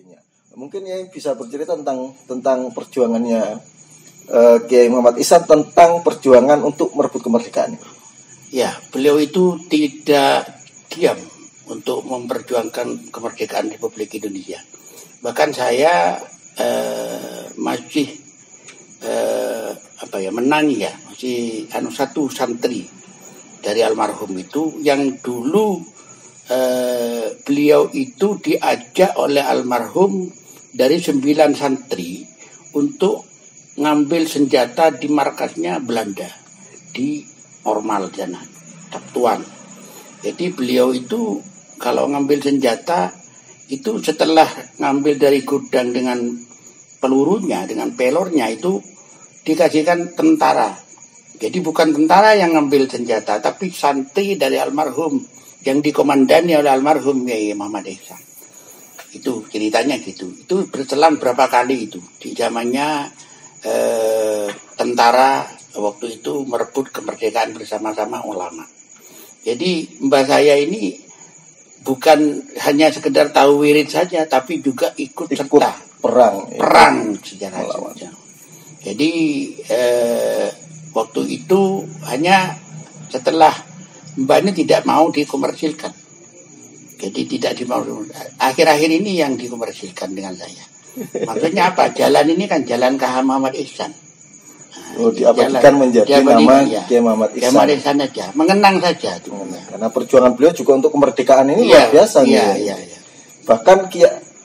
sebagainya. Mungkin ya bisa bercerita tentang perjuangannya Kiai Muhammad Ihsan tentang perjuangan untuk merebut kemerdekaan. Ya, beliau itu tidak diam untuk memperjuangkan kemerdekaan Republik Indonesia. Bahkan saya masih menangi ya, masih satu santri dari almarhum itu yang dulu beliau itu diajak oleh almarhum dari 9 santri untuk ngambil senjata di markasnya Belanda di Ormal sana, Taptuan. Jadi beliau itu kalau ngambil senjata itu setelah ngambil dari gudang dengan pelurunya, dengan pelornya itu dikasihkan tentara. Jadi bukan tentara yang ngambil senjata, tapi santri dari almarhum yang dikomandani oleh almarhum Kiai Muhammad Ihsan. Itu ceritanya gitu. Itu berselang berapa kali itu di zamannya tentara waktu itu merebut kemerdekaan bersama-sama ulama. Jadi mbak saya ini bukan hanya sekedar tahu wirid saja, tapi juga ikut serta perang sejarah. Jadi waktu itu hanya setelah mbak ini tidak mau dikomersilkan. Jadi tidak dimau. Akhir-akhir ini yang dikomersilkan dengan saya. Maksudnya apa? Jalan ini kan jalan K.H. Muhammad Ihsan. Diabadikan menjadi nama Kiai Muhammad Ihsan. Muhammad Ihsan saja, mengenang saja. Karena perjuangan beliau juga untuk kemerdekaan ini luar biasa. Iya. Bahkan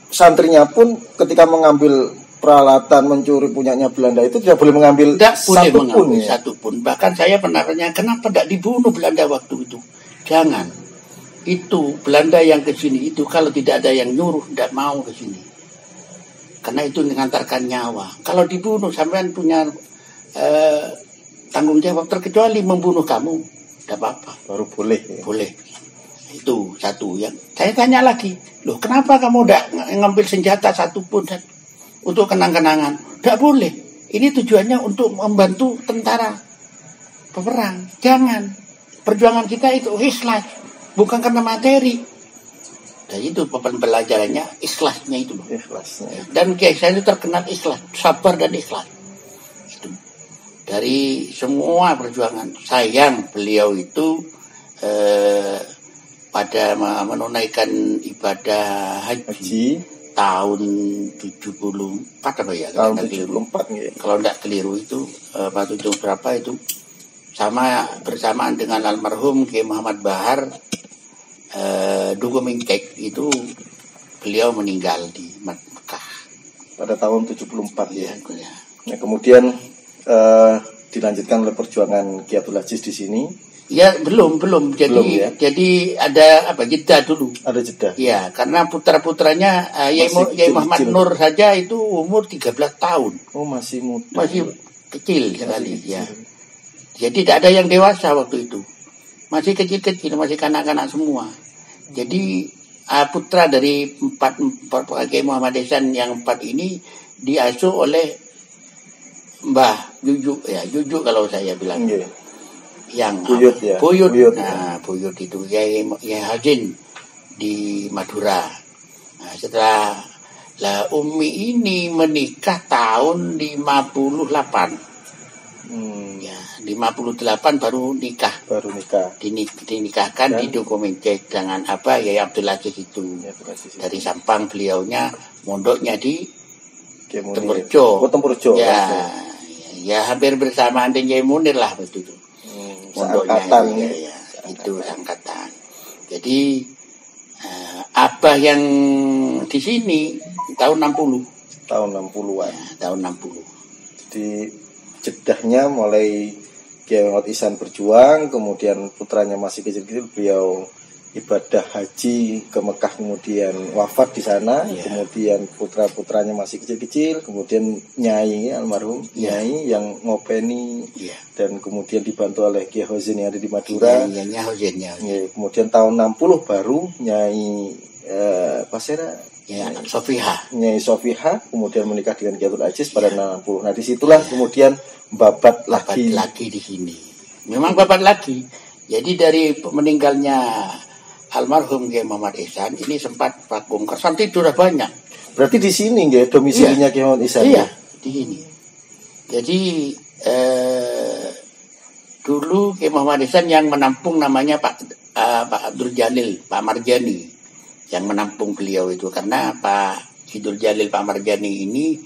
santrinya pun ketika mengambil peralatan mencuri punyanya Belanda itu tidak boleh mengambil satu pun. Bahkan saya pernah tanya, kenapa tidak dibunuh Belanda waktu itu? Jangan. Itu Belanda yang ke sini itu kalau tidak ada yang nyuruh tidak mau ke sini. Karena itu mengantarkan nyawa. Kalau dibunuh sampean punya tanggung jawab, terkecuali membunuh kamu, tidak apa-apa. Baru boleh. Ya? Boleh. Itu satu yang saya tanya lagi. Loh, kenapa kamu tidak ngambil senjata satu pun untuk kenang-kenangan? Tidak boleh. Ini tujuannya untuk membantu tentara peperang. Jangan. Perjuangan kita itu ikhlas, bukan karena materi. Dan itu pembelajarannya ikhlasnya itu loh. Ikhlasnya. Dan Kiai saya itu terkenal ikhlas, sabar dan ikhlas. Itu. Dari semua perjuangan, sayang beliau itu pada menunaikan ibadah haji tahun 74 apa ya? Tahun 74 ya. Kalau tidak keliru itu berapa itu? Bersamaan dengan almarhum Kiai Muhammad Bahar Dugo Mingkek itu beliau meninggal di Mekah pada tahun 74 ya. Ya. Kemudian dilanjutkan oleh perjuangan Ki Abdul Aziz di sini. Ya belum. Jadi ada jeda dulu. Ada jeda. Ya, karena putra-putranya Yai Muhammad Nur saja itu umur 13 tahun. Oh, masih muda. Masih kecil sekali ya. Jadi tidak ada yang dewasa waktu itu. Masih kecil-kecil, masih kanak-kanak semua. Jadi putra dari empat Kiai Muhammad Ihsan yang 4 ini diasuh oleh Mbah Jujuk ya, Jujuk kalau saya bilang. Yeah. Yang Buyut ya. Buyut. Nah, Buyut itu Yai Hajin di Madura. Nah, setelah Umi ini menikah tahun 58. Ya, 58 baru nikah. Dinikahkan di Dukumencek dengan Yai Abdul Aziz itu. Dari Sampang beliaunya mondoknya di Tempurjo. Tempurjo. Ya hampir bersamaan dengan Yai Munir lah begitu. Angkatan ya, itu angkatan. Jadi Abah yang di sini tahun 60. Tahun 60-an. Ya, tahun 60. Jadi jedahnya mulai Kiai Muhammad Ihsan berjuang, kemudian putranya masih kecil-kecil, beliau ibadah haji ke Mekah, kemudian wafat di sana. Kemudian putra-putranya masih kecil-kecil, kemudian Nyai almarhum Nyai yang ngopeni, dan kemudian dibantu oleh Kiai Hozin yang ada di Madura. Kemudian tahun 60 baru Nyai Pasera Nyai Sofiha kemudian menikah dengan Kiai Abdul Aziz pada 60. Nah disitulah kemudian babat lagi di sini. Memang babat lagi. Jadi dari meninggalnya almarhum Kiai Muhammad Ihsan ini sempat vakum karena tidur banyak. Berarti di sini nggak domisilinya Kiai Muhammad Ihsan? Iya, di sini. Jadi dulu Kiai Muhammad Ihsan yang menampung namanya Pak Abdul Jalil, Pak Marjani yang menampung beliau itu, karena Pak Abdul Jalil, Pak Marjani ini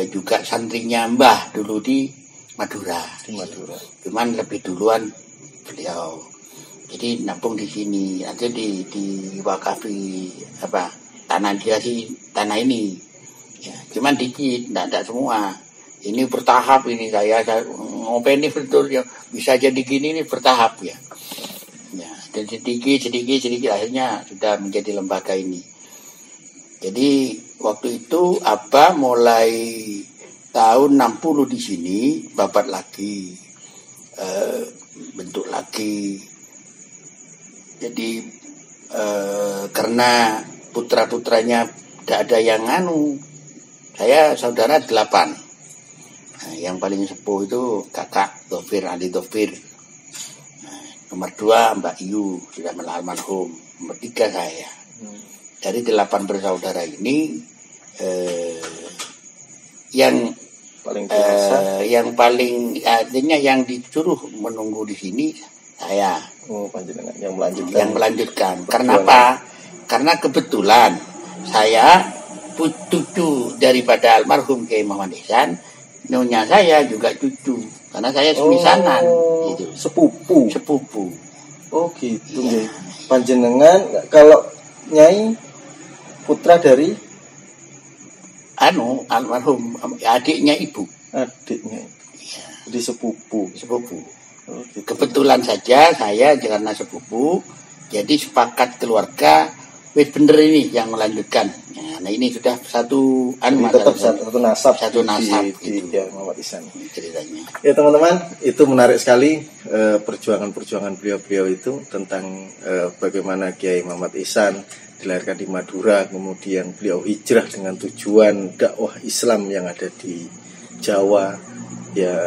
juga santrinya Mbah dulu di Madura. Di Madura. Cuman lebih duluan beliau. Jadi nampung di sini, nanti di wakafi tanah dia sih, tanah ini. Ya, cuman dikit, tidak semua. Ini bertahap ini saya ngopeni betul ya, bisa jadi gini ini bertahap ya. Ya, dan sedikit akhirnya sudah menjadi lembaga ini. Jadi waktu itu mulai tahun 60 di sini babat lagi, bentuk lagi. Jadi karena putra-putranya tidak ada yang saya saudara 8. Nah, yang paling sepuh itu kakak Dofir, Ali Dofir. Nah, nomor 2 Mbak Iyu, sudah almarhum. Nomor 3 saya. Dari 8 bersaudara ini yang paling dewasa, yang paling artinya yang disuruh menunggu di sini saya. Panjenengan yang melanjutkan. Yang melanjutkan. Karena apa? Karena kebetulan saya cucu daripada almarhum Kiai Muhammad Ihsan, nyonya saya juga cucu. Karena saya semisanan, gitu. Sepupu. Oh gitu. Ya. Panjenengan kalau Nyai putra dari almarhum adiknya ibu. Adiknya. Ya. Jadi sepupu. Oh, gitu. Kebetulan saja saya karena sepupu, jadi sepakat keluarga, bener ini yang melanjutkan. Nah ini sudah satu tetap satu nasab di Muhammad Ihsan ceritanya. Ya teman-teman, itu menarik sekali perjuangan beliau itu tentang bagaimana Kiai Muhammad Ihsan dilahirkan di Madura, kemudian beliau hijrah dengan tujuan dakwah Islam yang ada di Jawa, ya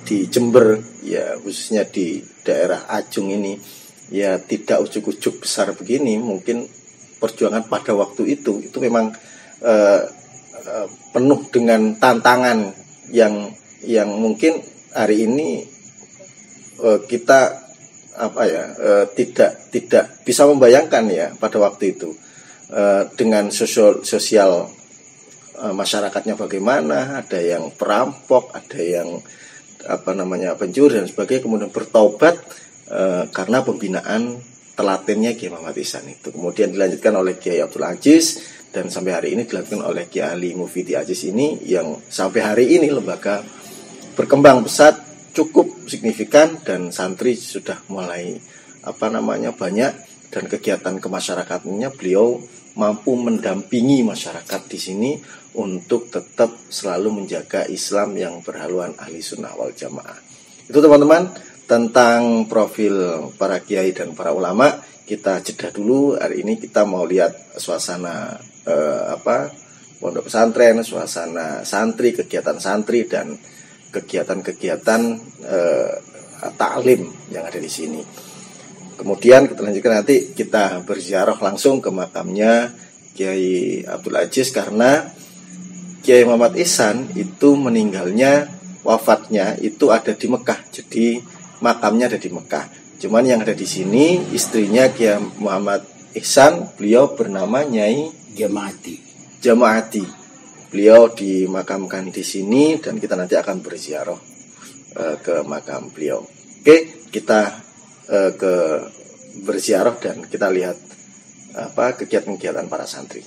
di Jember, ya khususnya di daerah Ajung ini, ya tidak ujuk-ujuk besar begini. Mungkin perjuangan pada waktu itu memang penuh dengan tantangan yang mungkin hari ini kita tidak bisa membayangkan ya pada waktu itu dengan sosial masyarakatnya bagaimana, ada yang perampok, ada yang pencuri dan sebagainya, kemudian bertaubat karena pembinaan telatennya Kiai Muhammad Ihsan itu. Kemudian dilanjutkan oleh Kiai Abdul Aziz dan sampai hari ini dilakukan oleh Kiai Ali Mufidi Aziz ini, yang sampai hari ini lembaga berkembang pesat, cukup signifikan, dan santri sudah mulai banyak, dan kegiatan kemasyarakatnya beliau mampu mendampingi masyarakat di sini untuk tetap selalu menjaga Islam yang berhaluan ahli sunnah wal jamaah. Itu teman-teman tentang profil para kiai dan para ulama. Kita jeda dulu. Hari ini kita mau lihat suasana pondok pesantren, suasana santri, kegiatan santri, dan kegiatan-kegiatan taklim yang ada di sini. Kemudian kita lanjutkan, nanti kita berziarah langsung ke makamnya Kiai Abdul Aziz, karena Kiai Muhammad Ihsan itu wafatnya itu ada di Mekah. Jadi makamnya ada di Mekah. Cuman yang ada di sini istrinya Kiai Muhammad Ihsan, beliau bernama Nyai Jamaati. Beliau dimakamkan di sini dan kita nanti akan berziarah ke makam beliau. Oke, kita ke berziarah dan kita lihat kegiatan-kegiatan para santri.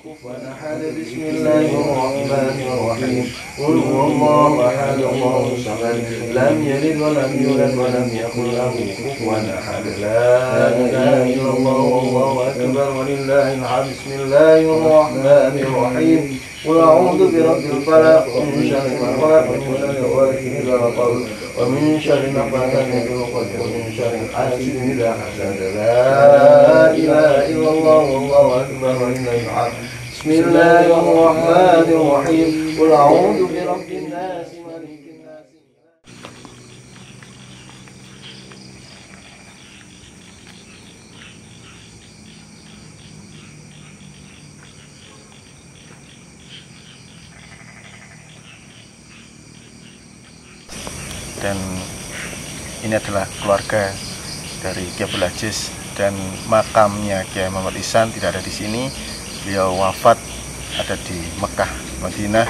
بسم الله الرحمن الرحيم قل هو الله أحد الله الصمد لم يلد ولم يولد ولم يكن له كفوا أحد لا إله إلا الله والله أكبر ولله الحمد بسم الله الرحمن الرحيم قل أعوذ برب الفلق ومن شر ما خلق ومن شر غاسق إذا وقب ومن شر نفاثات في العقد ومن شر حاسد إذا حسد لا إله إلا الله والله أكبر ولله الحمد بسم الله الرحمن الرحيم قل أعوذ برب الناس ملك الناس dan ini adalah keluarga dari Kiai Abdul Aziz, dan makamnya Kiai Muhammad Ihsan tidak ada di sini. Beliau wafat ada di Mekah, Madinah,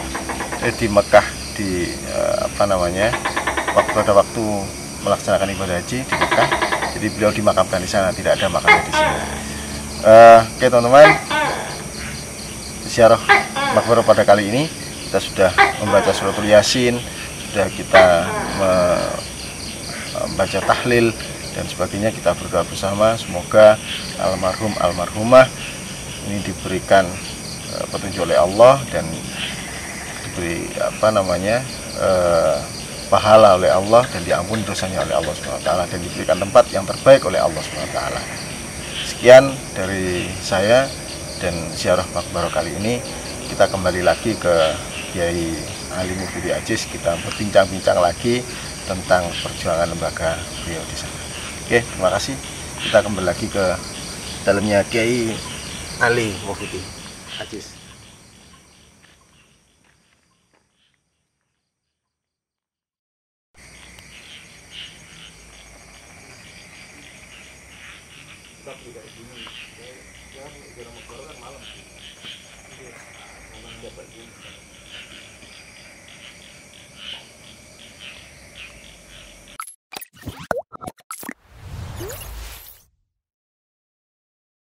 di Mekah di waktu melaksanakan ibadah haji di Mekah. Jadi beliau dimakamkan di sana, tidak ada makamnya di sini. Oke teman-teman, ziarah makbarah pada kali ini kita sudah membaca suratul Yasin, sudah kita membaca tahlil dan sebagainya. Kita berdoa bersama semoga almarhum almarhumah ini diberikan petunjuk oleh Allah dan diberi pahala oleh Allah dan diampuni dosanya oleh Allah SWT, dan diberikan tempat yang terbaik oleh Allah SWT. Sekian dari saya dan ziarah makbarah kali ini. Kita kembali lagi ke Kiai Ali Mufidi Aziz, kita berbincang-bincang lagi tentang perjuangan lembaga beliau di sana. Oke, terima kasih. Kita kembali lagi ke dalamnya Kiai Ali Mufidi Aziz.